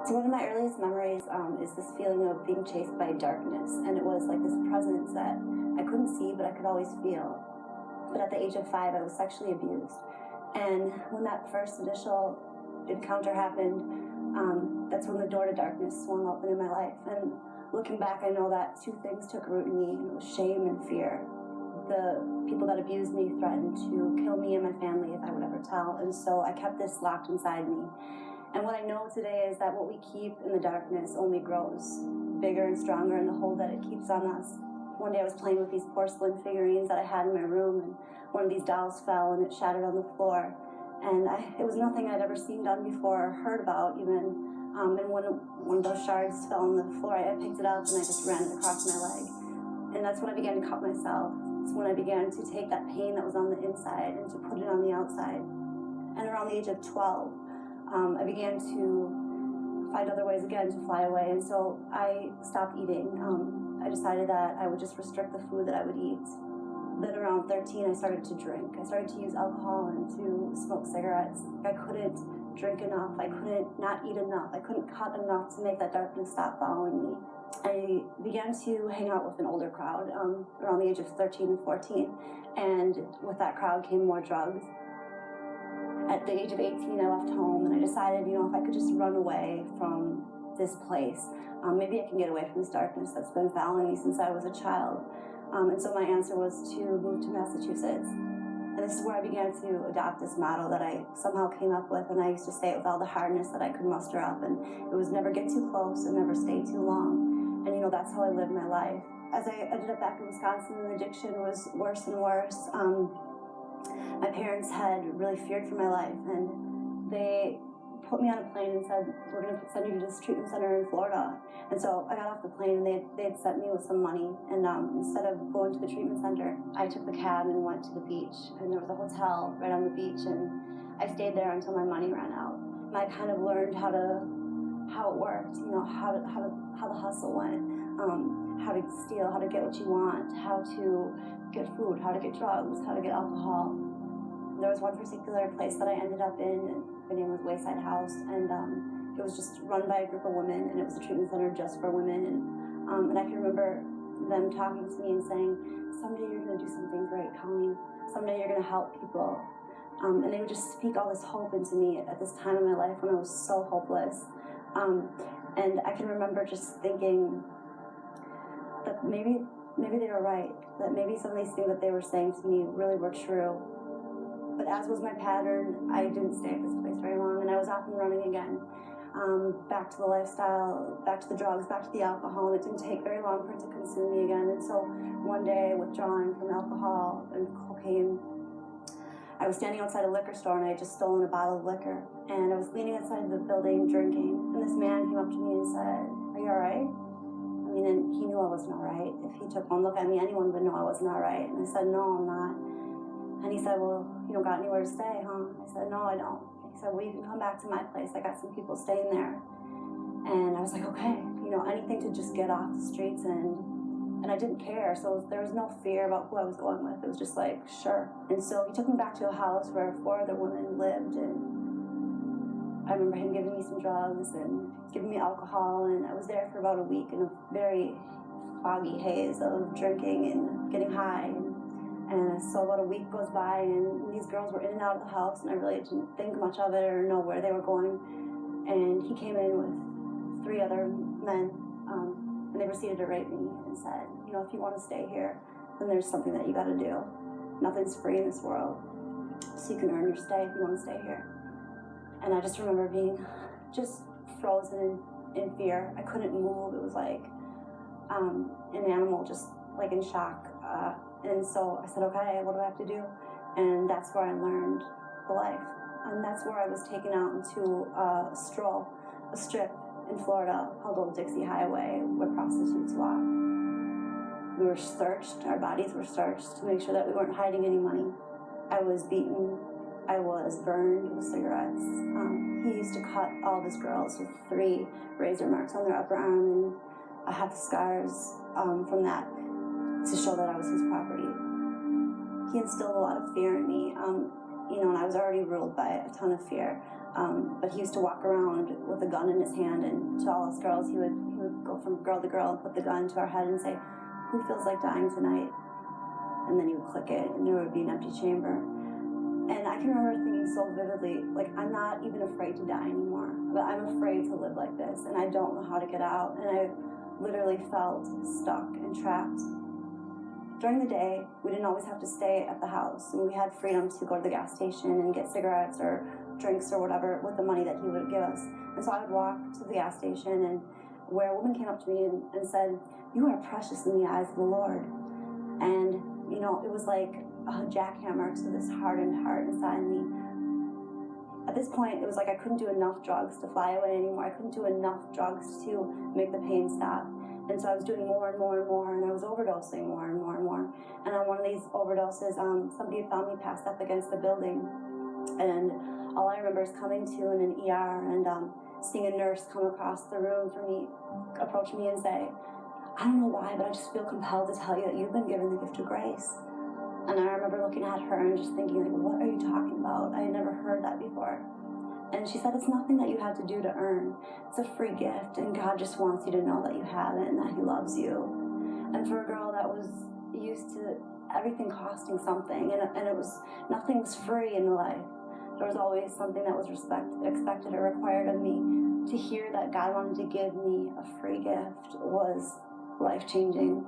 So one of my earliest memories is this feeling of being chased by darkness, and it was like this presence that I couldn't see but I could always feel. But at the age of 5, I was sexually abused, and when that first initial encounter happened, that's when the door to darkness swung open in my life. And looking back, I know that two things took root in me, and it was shame and fear. The people that abused me threatened to kill me and my family if I would ever tell, and so I kept this locked inside me. And what I know today is that what we keep in the darkness only grows bigger and stronger in the hold that it keeps on us. One day I was playing with these porcelain figurines that I had in my room, and one of these dolls fell and it shattered on the floor. And it was nothing I'd ever seen done before or heard about even. And when one of those shards fell on the floor, I picked it up and I just ran it across my leg. And that's when I began to cut myself. It's when I began to take that pain that was on the inside and to put it on the outside. And around the age of 12, I began to find other ways again to fly away, and so I stopped eating. I decided that I would just restrict the food that I would eat. Then around 13, I started to drink. I started to use alcohol and to smoke cigarettes. I couldn't drink enough. I couldn't not eat enough. I couldn't cut enough to make that darkness stop following me. I began to hang out with an older crowd around the age of 13 and 14, and with that crowd came more drugs. At the age of 18, I left home, and I decided, if I could just run away from this place, maybe I can get away from this darkness that's been following me since I was a child. And so my answer was to move to Massachusetts. And this is where I began to adopt this motto that I somehow came up with, and I used to say it with all the hardness that I could muster up, and it was never get too close and never stay too long. And that's how I lived my life. As I ended up back in Wisconsin, the addiction was worse and worse. My parents had really feared for my life, and they put me on a plane and said, we're going to send you to this treatment center in Florida. And so I got off the plane, and they had sent me with some money, and instead of going to the treatment center, I took the cab and went to the beach, and there was a hotel right on the beach, and I stayed there until my money ran out. And I kind of learned how it worked, how the hustle went, how to steal, how to get what you want, how to get food, how to get drugs, how to get alcohol. There was one particular place that I ended up in, and the name was Wayside House, and it was just run by a group of women, and it was a treatment center just for women, and I can remember them talking to me and saying, someday you're going to do something great, Colleen. Someday you're going to help people. And they would just speak all this hope into me at this time in my life when I was so hopeless. And I can remember just thinking that maybe they were right, that maybe some of these things that they were saying to me really were true. But as was my pattern, I didn't stay at this place very long, and I was off and running again. Back to the lifestyle, back to the drugs, back to the alcohol, and it didn't take very long for it to consume me again. And so one day, withdrawing from alcohol and cocaine, I was standing outside a liquor store, and I had just stolen a bottle of liquor. And I was leaning outside the building drinking, and this man came up to me and said, are you all right? And he knew I wasn't all right. If he took one look at me, anyone would know I wasn't all right. And I said, no, I'm not. And he said, well, you don't got anywhere to stay, huh? I said, no, I don't. He said, well, you can come back to my place. I got some people staying there. And I was like, okay, anything to just get off the streets. And I didn't care. So there was no fear about who I was going with. It was just like, sure. And so he took me back to a house where 4 other women lived. And I remember him giving me some drugs and giving me alcohol. And I was there for about a week in a very foggy haze of drinking and getting high. And so about a week goes by, and these girls were in and out of the house, and I really didn't think much of it or know where they were going. And he came in with 3 other men, and they proceeded to rape me and said, if you want to stay here, then there's something that you got to do. Nothing's free in this world, so you can earn your stay if you want to stay here. And I just remember being just frozen in fear. I couldn't move. It was like an animal just like in shock. And so I said, okay, what do I have to do? And that's where I learned the life. And that's where I was taken out into a strip in Florida called Old Dixie Highway, where prostitutes walk. We were searched, our bodies were searched to make sure that we weren't hiding any money. I was beaten, I was burned with cigarettes. He used to cut all of his girls with 3 razor marks on their upper arm, and I have the scars from that to show that I was his property. He instilled a lot of fear in me. and I was already ruled by a ton of fear. But he used to walk around with a gun in his hand, and to all us girls, he would go from girl to girl and put the gun to our head and say, "Who feels like dying tonight?" And then he would click it, and there would be an empty chamber. And I can remember thinking so vividly, like, I'm not even afraid to die anymore, but I'm afraid to live like this, and I don't know how to get out. And I literally felt stuck and trapped. During the day, we didn't always have to stay at the house, and we had freedom to go to the gas station and get cigarettes or drinks or whatever with the money that he would give us. And so I would walk to the gas station, and where a woman came up to me and said, "You are precious in the eyes of the Lord." And, it was like a jackhammer to this hardened heart inside me. At this point, it was like I couldn't do enough drugs to fly away anymore. I couldn't do enough drugs to make the pain stop. And so I was doing more and more and more, and I was overdosing more and more and more. And on one of these overdoses, somebody had found me passed up against the building. And all I remember is coming to in an ER and seeing a nurse come across the room for me, approach me and say, "I don't know why, but I just feel compelled to tell you that you've been given the gift of grace." And I remember looking at her and just thinking, like, what are you talking about? I had never heard that before. And she said, "It's nothing that you have to do to earn. It's a free gift, and God just wants you to know that you have it and that He loves you." And for a girl that was used to everything costing something, and it was, nothing was free in life. There was always something that was expected or required of me. To hear that God wanted to give me a free gift was life-changing.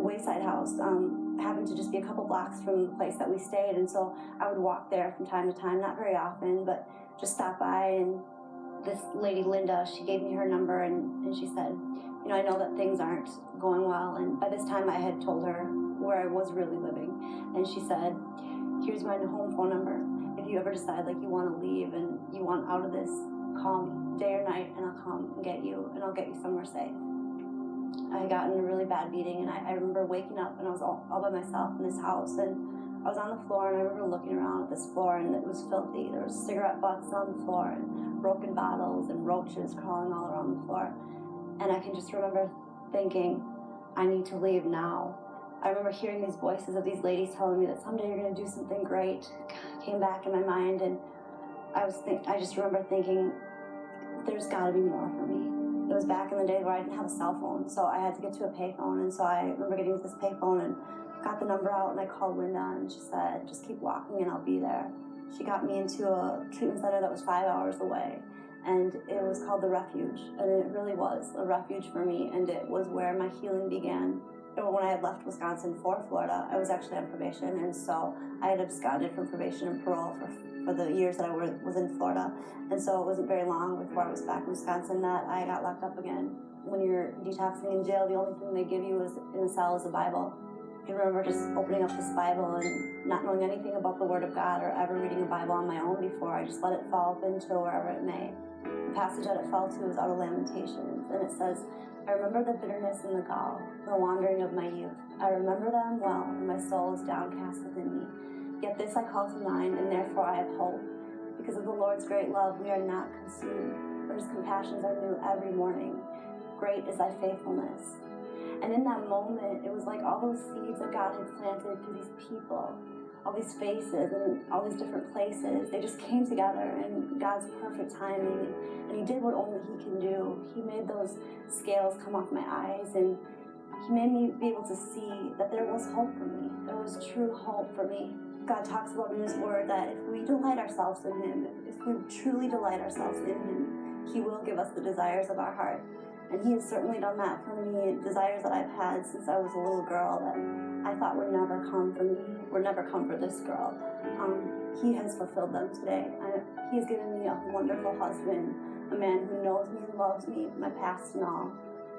Wayside House happened to just be a couple blocks from the place that we stayed, and so I would walk there from time to time, not very often, but just stop by. And this lady, Linda, she gave me her number, and she said, "I know that things aren't going well." And by this time I had told her where I was really living, and she said, "Here's my home phone number. If you ever decide like you want to leave and you want out of this, call me day or night, and I'll come and get you, and I'll get you somewhere safe." I had gotten a really bad beating, and I remember waking up, and I was all by myself in this house, and I was on the floor, and I remember looking around at this floor, and it was filthy. There was cigarette butts on the floor, and broken bottles, and roaches crawling all around the floor. And I can just remember thinking, I need to leave now. I remember hearing these voices of these ladies telling me that someday you're going to do something great. Came back in my mind, and I just remember thinking, there's got to be more for me. It was back in the day where I didn't have a cell phone, so I had to get to a payphone. And so I remember getting to this payphone and got the number out, and I called Linda, and she said, "Just keep walking and I'll be there." She got me into a treatment center that was 5 hours away, and it was called The Refuge, and it really was a refuge for me, and it was where my healing began. When I had left Wisconsin for Florida, I was actually on probation, and so I had absconded from probation and parole for the years that I was in Florida. And so it wasn't very long before I was back in Wisconsin that I got locked up again. When you're detoxing in jail, the only thing they give you is in the cell is a Bible. I can remember just opening up this Bible and not knowing anything about the Word of God or ever reading a Bible on my own before. I just let it fall into wherever it may. The passage that it fell to is out of Lamentations, and it says, "I remember the bitterness and the gall, the wandering of my youth. I remember them well, and my soul is downcast within me. Yet this I call to mind, and therefore I have hope. Because of the Lord's great love, we are not consumed, for His compassions are new every morning. Great is thy faithfulness." And in that moment, it was like all those seeds that God had planted through these people, all these faces and all these different places, they just came together in God's perfect timing. And He did what only He can do. He made those scales come off my eyes, and He made me be able to see that there was hope for me. There was true hope for me. God talks about in His Word that if we delight ourselves in Him, if we truly delight ourselves in Him, He will give us the desires of our heart. And He has certainly done that for me. Desires that I've had since I was a little girl that I thought would never come for me, would never come for this girl. He has fulfilled them today. He has given me a wonderful husband, a man who knows me and loves me, my past and all,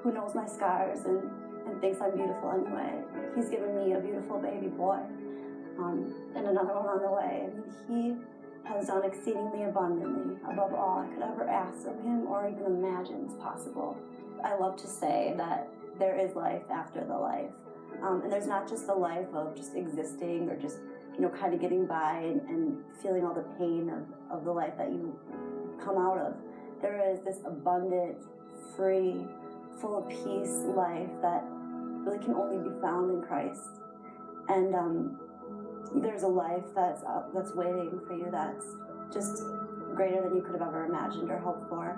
who knows my scars and thinks I'm beautiful anyway. He's given me a beautiful baby boy. And another one on the way. He has done exceedingly abundantly above all I could ever ask of Him or even imagine is possible. I love to say that there is life after the life. And there's not just the life of just existing or just, kind of getting by and feeling all the pain of the life that you come out of. There is this abundant, free, full of peace life that really can only be found in Christ. And there's a life that's waiting for you that's just greater than you could have ever imagined or hoped for.